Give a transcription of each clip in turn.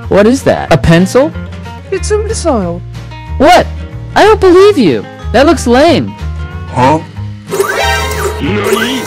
What is that? A pencil? It's a missile. What? I don't believe you. That looks lame. Huh? NANI?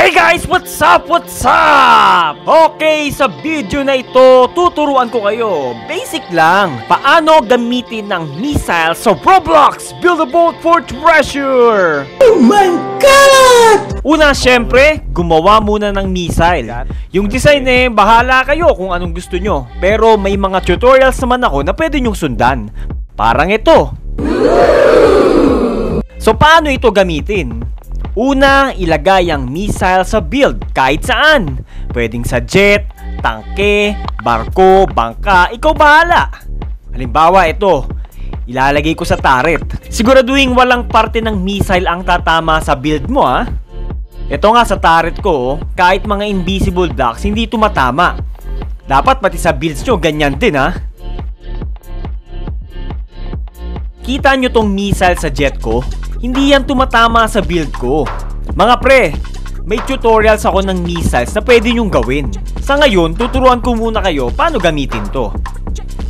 Hey guys! What's up? What's up? Okay, sa video na ito, tuturuan ko kayo. Basic lang. Paano gamitin ng missile sa Roblox Build a Boat for Treasure. Oh my God! Una, syempre, gumawa muna ng missile. Yung design bahala kayo kung anong gusto nyo. Pero may mga tutorials naman ako na pwede nyong sundan. Parang ito. So, paano ito gamitin? Una, ilagay ang missile sa build kahit saan. Pwedeng sa jet, tangke, barko, bangka, ikaw bahala. Halimbawa ito, ilalagay ko sa turret. Siguraduhin walang parte ng missile ang tatama sa build mo ha. Ito nga sa turret ko, kahit mga invisible ducks hindi tumatama. Dapat pati sa builds nyo ganyan din ha. Kita nyo tong missile sa jet ko? Hindi yan tumatama sa build ko. Mga pre, may tutorials ako ng missiles na pwede nyong gawin. Sa ngayon, tuturuan ko muna kayo paano gamitin to.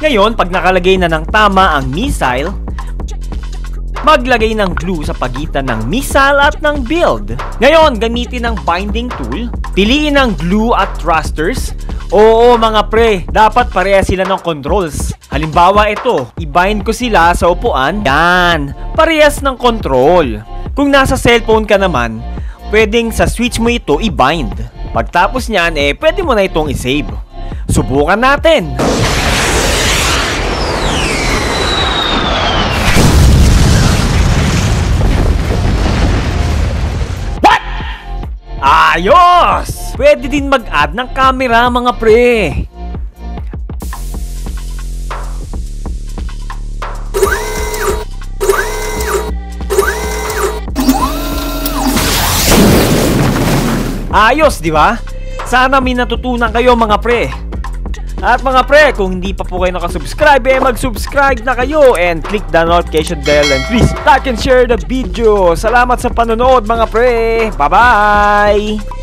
Ngayon, pag nakalagay na ng tama ang missile, maglagay ng glue sa pagitan ng missile at ng build. Ngayon, gamitin ang binding tool. Piliin ang glue at thrusters. Oo mga pre, dapat pareha sila ng controls. Halimbawa ito, i-bind ko sila sa upuan. Yan, parehas ng control. Kung nasa cellphone ka naman, pwedeng sa switch mo ito i-bind. Pagtapos niyan, pwede mo na itong i-save. Subukan natin. What? Ayos! Pwede din mag-add ng camera mga pre. Ayos, di ba? Sana may natutunan kayo mga pre. At mga pre, kung hindi pa po kayo nakasubscribe, mag-subscribe na kayo and click the notification bell and please like and share the video. Salamat sa panonood mga pre. Bye-bye!